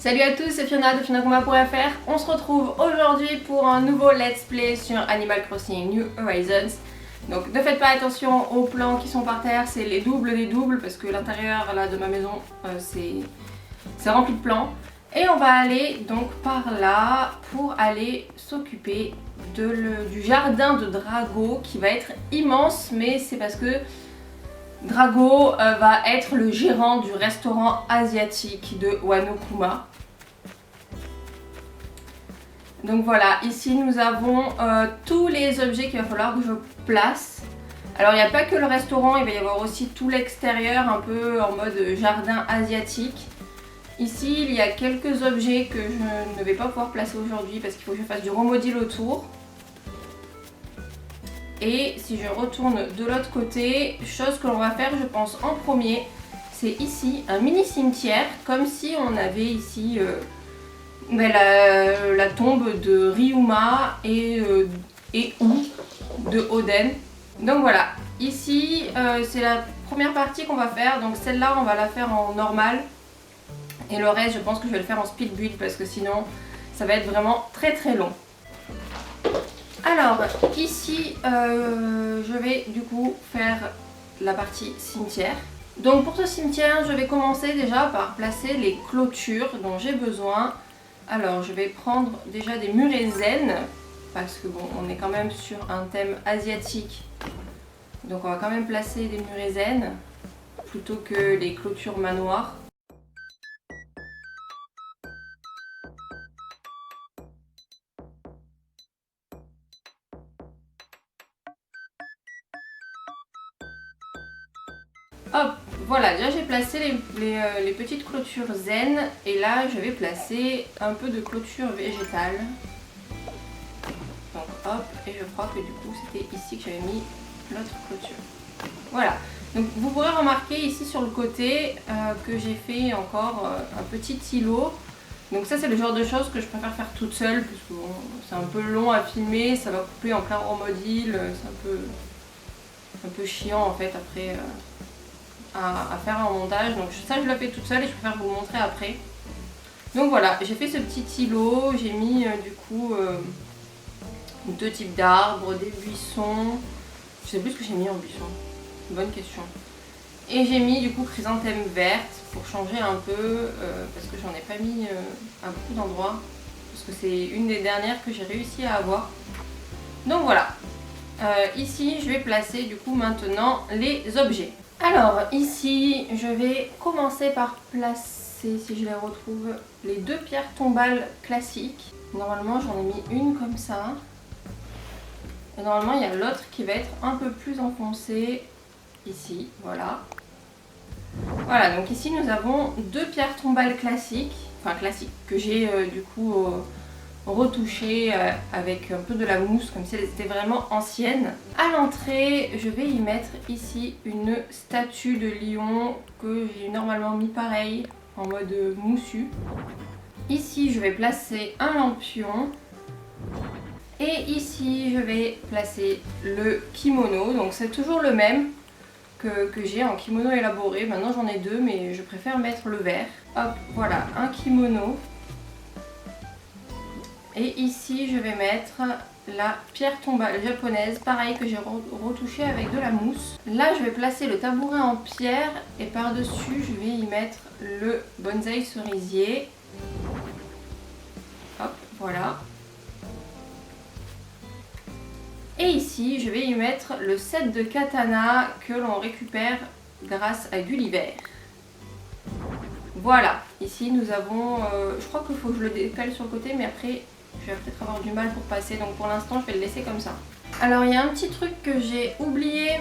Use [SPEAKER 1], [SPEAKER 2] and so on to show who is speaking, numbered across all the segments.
[SPEAKER 1] Salut à tous, c'est Fiona de FionaCombat.fr. On se retrouve aujourd'hui pour un nouveau let's play sur Animal Crossing New Horizons. Donc ne faites pas attention aux plans qui sont par terre, c'est les doubles des doubles parce que l'intérieur là de ma maison c'est rempli de plans. Et on va aller donc par là pour aller s'occuper du jardin de Drago qui va être immense, mais c'est parce que Drago va être le gérant du restaurant asiatique de Wano Kuma. Donc voilà, ici nous avons tous les objets qu'il va falloir que je place. Alors il n'y a pas que le restaurant, il va y avoir aussi tout l'extérieur un peu en mode jardin asiatique. Ici il y a quelques objets que je ne vais pas pouvoir placer aujourd'hui parce qu'il faut que je fasse du remodil autour. Et si je retourne de l'autre côté, chose que l'on va faire je pense en premier, c'est ici un mini cimetière, comme si on avait ici la tombe de Ryuma et ou de Oden. Donc voilà, ici c'est la première partie qu'on va faire, donc celle-là on va la faire en normal. Et le reste je pense que je vais le faire en speed build parce que sinon ça va être vraiment très long. Alors ici je vais du coup faire la partie cimetière. Donc pour ce cimetière je vais commencer déjà par placer les clôtures dont j'ai besoin. Alors je vais prendre déjà des murets zen parce que bon on est quand même sur un thème asiatique. Donc on va quand même placer des murets zen plutôt que les clôtures manoirs. Hop, voilà, déjà j'ai placé les petites clôtures zen et là je vais placer un peu de clôture végétale. Donc hop, et je crois que du coup c'était ici que j'avais mis l'autre clôture. Voilà, donc vous pourrez remarquer ici sur le côté que j'ai fait encore un petit îlot. Donc ça c'est le genre de choses que je préfère faire toute seule parce que bon, c'est un peu long à filmer, ça va couper en plein remodil, c'est un peu chiant en fait après. À faire un montage, donc ça je le fais toute seule et je préfère vous le montrer après. Donc voilà, j'ai fait ce petit îlot, j'ai mis du coup deux types d'arbres, des buissons, je sais plus ce que j'ai mis en buisson, bonne question. Et j'ai mis du coup chrysanthème verte pour changer un peu parce que j'en ai pas mis à beaucoup d'endroits, parce que c'est une des dernières que j'ai réussi à avoir. Donc voilà, ici je vais placer du coup maintenant les objets. Alors ici je vais commencer par placer, si je les retrouve, les deux pierres tombales classiques. Normalement j'en ai mis une comme ça. Et normalement il y a l'autre qui va être un peu plus enfoncée ici, voilà. Voilà, donc ici nous avons deux pierres tombales classiques, enfin classiques, que j'ai du coup retouchées avec un peu de la mousse comme si elles étaient vraiment anciennes. À l'entrée je vais y mettre ici une statue de lion que j'ai normalement mis pareil en mode moussu. Ici je vais placer un lampion et ici je vais placer le kimono, donc c'est toujours le même que j'ai en kimono élaboré. Maintenant j'en ai deux mais je préfère mettre le vert. Hop, voilà, un kimono. Et ici je vais mettre la pierre tombale japonaise, pareil, que j'ai retouché avec de la mousse. Là je vais placer le tabouret en pierre et par dessus je vais y mettre le bonsaï cerisier. Hop, voilà. Et ici je vais y mettre le set de katana que l'on récupère grâce à Gulliver. Voilà, ici nous avons, je crois qu'il faut que je le décale sur le côté mais après je vais peut-être avoir du mal pour passer, donc pour l'instant je vais le laisser comme ça. Alors il y a un petit truc que j'ai oublié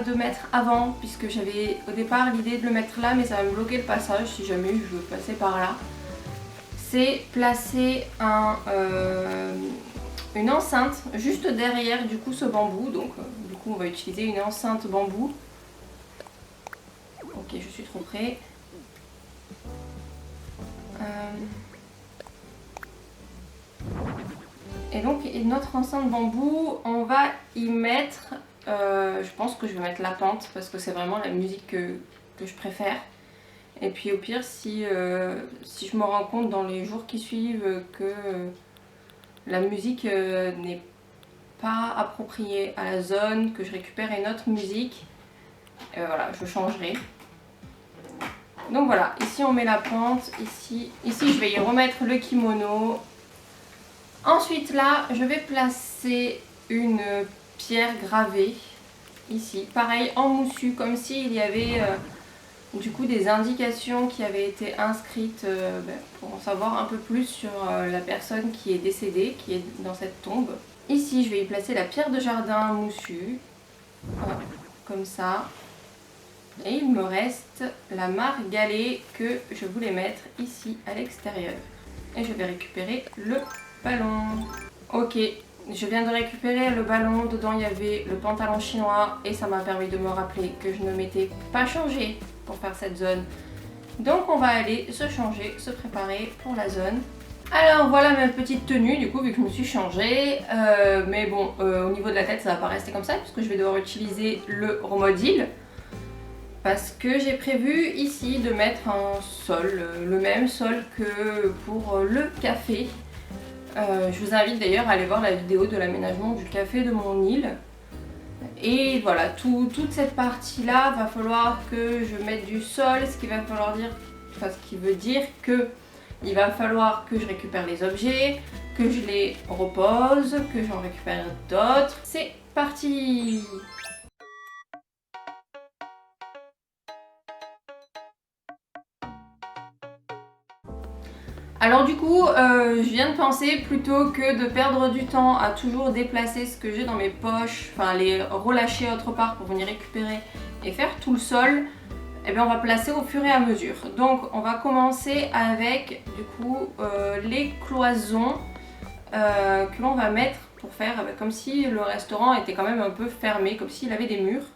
[SPEAKER 1] de mettre avant, puisque j'avais au départ l'idée de le mettre là mais ça va me bloquer le passage si jamais je veux passer par là. C'est placer une enceinte juste derrière du coup ce bambou, donc du coup on va utiliser une enceinte bambou. Ok, je suis trop près. Et donc notre enceinte bambou, on va y mettre, je pense que je vais mettre la pente parce que c'est vraiment la musique que je préfère. Et puis au pire, si je me rends compte dans les jours qui suivent que la musique n'est pas appropriée à la zone, que je récupère une autre musique, voilà, je changerai. Donc voilà, ici on met la pente, ici je vais y remettre le kimono. Ensuite là, je vais placer une pierre gravée, ici, pareil en moussu, comme s'il y avait du coup des indications qui avaient été inscrites pour en savoir un peu plus sur la personne qui est décédée, qui est dans cette tombe. Ici, je vais y placer la pierre de jardin moussue, comme ça. Et il me reste la margalée que je voulais mettre ici à l'extérieur. Et je vais récupérer le ballon. Ok, je viens de récupérer le ballon. Dedans, il y avait le pantalon chinois et ça m'a permis de me rappeler que je ne m'étais pas changée pour faire cette zone. Donc on va aller se changer, se préparer pour la zone. Alors voilà ma petite tenue du coup vu que je me suis changée, mais bon au niveau de la tête ça va pas rester comme ça puisque je vais devoir utiliser le Romodil parce que j'ai prévu ici de mettre un sol, le même sol que pour le café. Je vous invite d'ailleurs à aller voir la vidéo de l'aménagement du café de mon île. Et voilà, toute cette partie là va falloir que je mette du sol, ce qui va falloir dire, enfin ce qui veut dire que il va falloir que je récupère les objets, que je les repose, que j'en récupère d'autres. C'est parti! Alors du coup, je viens de penser plutôt que de perdre du temps à toujours déplacer ce que j'ai dans mes poches, enfin les relâcher autre part pour venir récupérer et faire tout le sol, eh bien on va placer au fur et à mesure. Donc on va commencer avec du coup les cloisons que l'on va mettre pour faire comme si le restaurant était quand même un peu fermé, comme s'il avait des murs.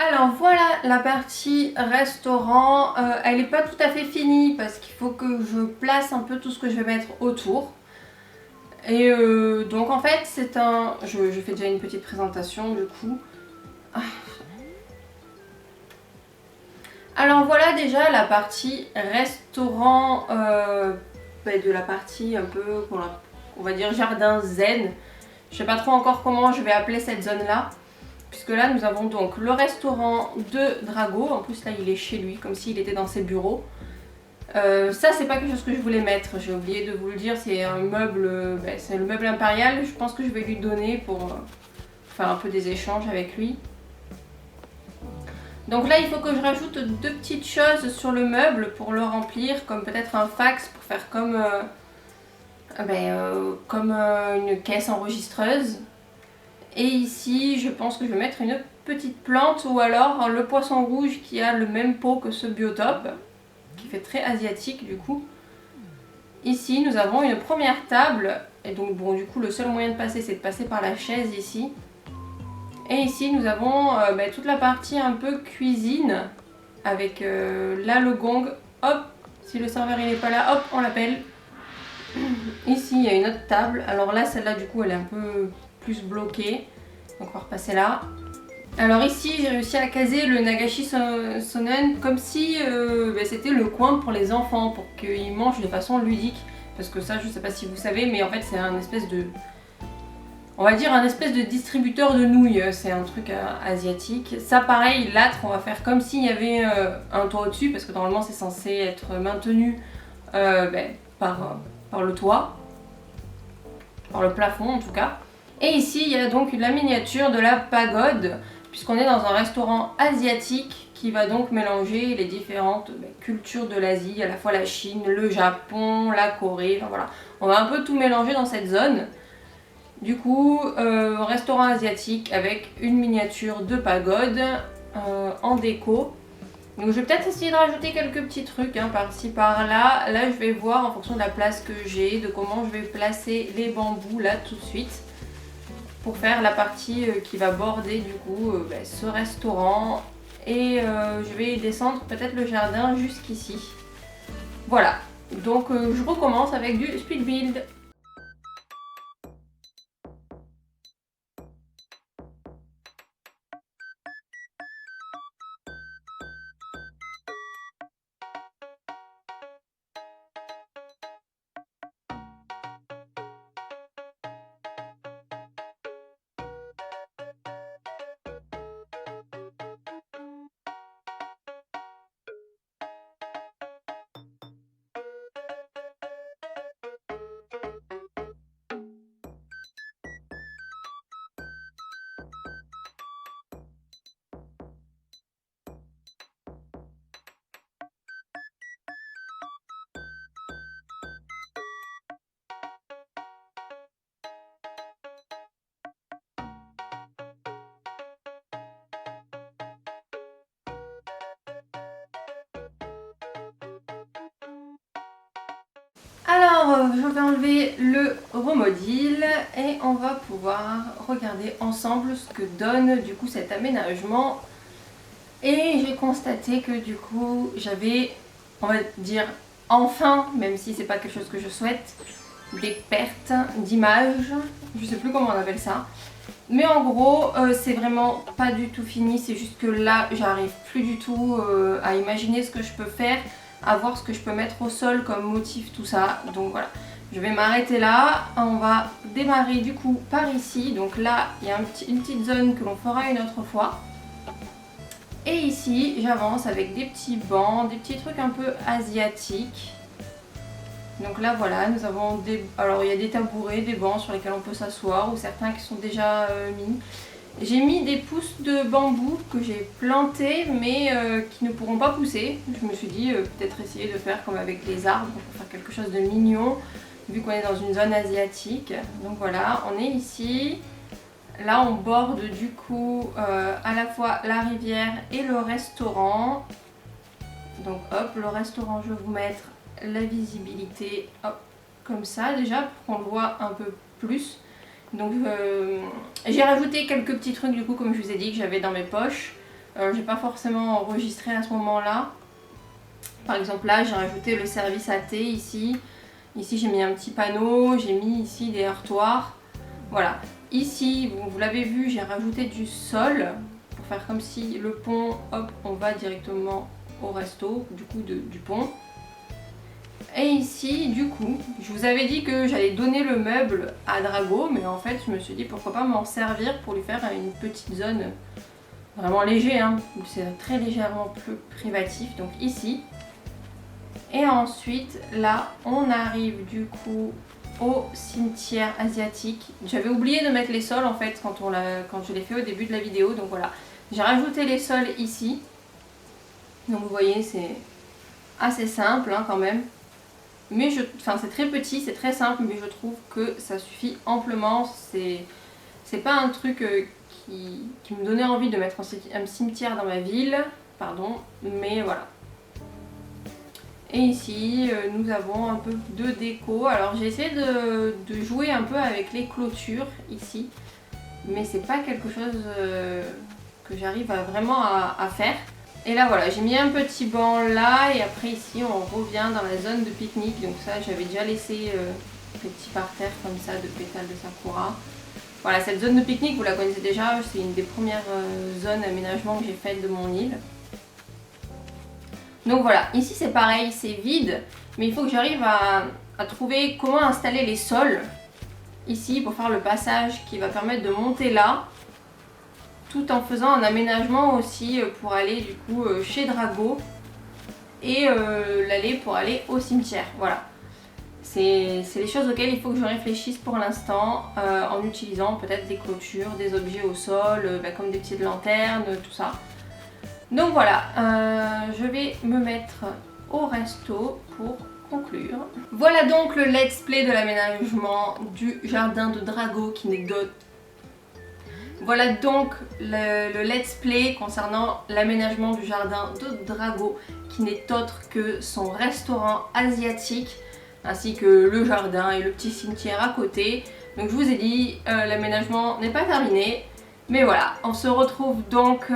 [SPEAKER 1] Alors voilà la partie restaurant, elle n'est pas tout à fait finie parce qu'il faut que je place un peu tout ce que je vais mettre autour. Et donc en fait c'est un... Je fais déjà une petite présentation du coup. Alors voilà déjà la partie restaurant, de la partie un peu, on va dire jardin zen. Je sais pas trop encore comment je vais appeler cette zone là. Puisque là nous avons donc le restaurant de Drago, en plus là il est chez lui comme s'il était dans ses bureaux. Ça c'est pas quelque chose que je voulais mettre, j'ai oublié de vous le dire, c'est un meuble, c'est le meuble impérial, je pense que je vais lui donner pour faire un peu des échanges avec lui. Donc là il faut que je rajoute deux petites choses sur le meuble pour le remplir, comme peut-être un fax pour faire comme, une caisse enregistreuse. Et ici, je pense que je vais mettre une petite plante ou alors le poisson rouge qui a le même pot que ce biotope, qui fait très asiatique du coup. Ici, nous avons une première table. Et donc, bon, du coup, le seul moyen de passer, c'est de passer par la chaise ici. Et ici, nous avons toute la partie un peu cuisine avec là le gong. Hop, si le serveur il n'est pas là, hop, on l'appelle. Ici, il y a une autre table. Alors là, celle-là, du coup, elle est un peu plus bloqué, donc on va repasser là. Alors ici j'ai réussi à caser le Nagashi Sonen comme si c'était le coin pour les enfants, pour qu'ils mangent de façon ludique, parce que ça je sais pas si vous savez mais en fait c'est un espèce de on va dire un espèce de distributeur de nouilles, c'est un truc asiatique. Ça pareil, l'âtre, on va faire comme s'il y avait un toit au-dessus, parce que normalement c'est censé être maintenu par le toit, par le plafond en tout cas. Et ici il y a donc la miniature de la pagode, puisqu'on est dans un restaurant asiatique qui va donc mélanger les différentes cultures de l'Asie, à la fois la Chine, le Japon, la Corée, enfin voilà. On va un peu tout mélanger dans cette zone. Du coup, restaurant asiatique avec une miniature de pagode en déco. Donc je vais peut-être essayer de rajouter quelques petits trucs par-ci par-là. Là je vais voir en fonction de la place que j'ai, de comment je vais placer les bambous là tout de suite. Pour faire la partie qui va border du coup ce restaurant. Et je vais descendre peut-être le jardin jusqu'ici. Voilà, donc je recommence avec du speed build. Alors, je vais enlever le remodil et on va pouvoir regarder ensemble ce que donne du coup cet aménagement. Et j'ai constaté que du coup j'avais, on va dire enfin, même si c'est pas quelque chose que je souhaite, des pertes d'image, je sais plus comment on appelle ça. Mais en gros, c'est vraiment pas du tout fini, c'est juste que là j'arrive plus du tout à imaginer ce que je peux faire, à voir ce que je peux mettre au sol comme motif, tout ça. Donc voilà, je vais m'arrêter là. On va démarrer du coup par ici. Donc là, il y a une petite zone que l'on fera une autre fois. Et ici, j'avance avec des petits bancs, des petits trucs un peu asiatiques. Donc là, voilà, nous avons des... Alors, il y a des tabourets, des bancs sur lesquels on peut s'asseoir, ou certains qui sont déjà mis. J'ai mis des pousses de bambou que j'ai plantées, mais qui ne pourront pas pousser. Je me suis dit, peut-être essayer de faire comme avec les arbres, pour faire quelque chose de mignon, vu qu'on est dans une zone asiatique. Donc voilà, on est ici. Là, on borde du coup à la fois la rivière et le restaurant. Donc hop, le restaurant, je vais vous mettre la visibilité, hop, comme ça déjà, pour qu'on le voit un peu plus. Donc j'ai rajouté quelques petits trucs du coup, comme je vous ai dit, que j'avais dans mes poches. J'ai pas forcément enregistré à ce moment-là. Par exemple là, j'ai rajouté le service à thé ici. Ici, j'ai mis un petit panneau, j'ai mis ici des heurtoirs. Voilà. Ici, vous l'avez vu, j'ai rajouté du sol pour faire comme si le pont, hop, on va directement au resto, du coup du pont. Et ici, du coup, je vous avais dit que j'allais donner le meuble à Drago, mais en fait, je me suis dit pourquoi pas m'en servir pour lui faire une petite zone vraiment léger, hein. C'est très légèrement plus privatif, donc ici. Et ensuite, là, on arrive du coup au cimetière asiatique. J'avais oublié de mettre les sols en fait quand je l'ai fait au début de la vidéo, donc voilà. J'ai rajouté les sols ici. Donc vous voyez, c'est assez simple hein, quand même. Mais c'est très petit, c'est très simple, mais je trouve que ça suffit amplement. C'est pas un truc qui me donnait envie de mettre un cimetière dans ma ville, pardon, mais voilà. Et ici, nous avons un peu de déco. Alors j'ai essayé de jouer un peu avec les clôtures ici, mais c'est pas quelque chose que j'arrive vraiment à faire. Et là voilà, j'ai mis un petit banc là, et après ici on revient dans la zone de pique-nique. Donc ça, j'avais déjà laissé des petits parterres comme ça de pétales de sakura. Voilà, cette zone de pique-nique, vous la connaissez déjà, c'est une des premières zones d'aménagement que j'ai faites de mon île. Donc voilà, ici c'est pareil, c'est vide, mais il faut que j'arrive à trouver comment installer les sols ici pour faire le passage qui va permettre de monter là, tout en faisant un aménagement aussi pour aller du coup chez Drago et l'allée pour aller au cimetière. Voilà. C'est les choses auxquelles il faut que je réfléchisse pour l'instant en utilisant peut-être des clôtures, des objets au sol, comme des petites lanternes, tout ça. Donc voilà, je vais me mettre au resto pour conclure. Voilà donc le let's play de l'aménagement du jardin de Drago qui n'est d'autre. Voilà donc le let's play concernant l'aménagement du jardin de Drago qui n'est autre que son restaurant asiatique ainsi que le jardin et le petit cimetière à côté. Donc je vous ai dit, l'aménagement n'est pas terminé. Mais voilà, on se retrouve donc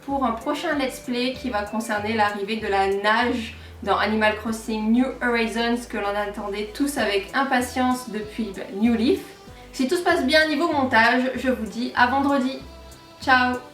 [SPEAKER 1] pour un prochain let's play qui va concerner l'arrivée de la nage dans Animal Crossing New Horizons que l'on attendait tous avec impatience depuis New Leaf. Si tout se passe bien niveau montage, je vous dis à vendredi. Ciao!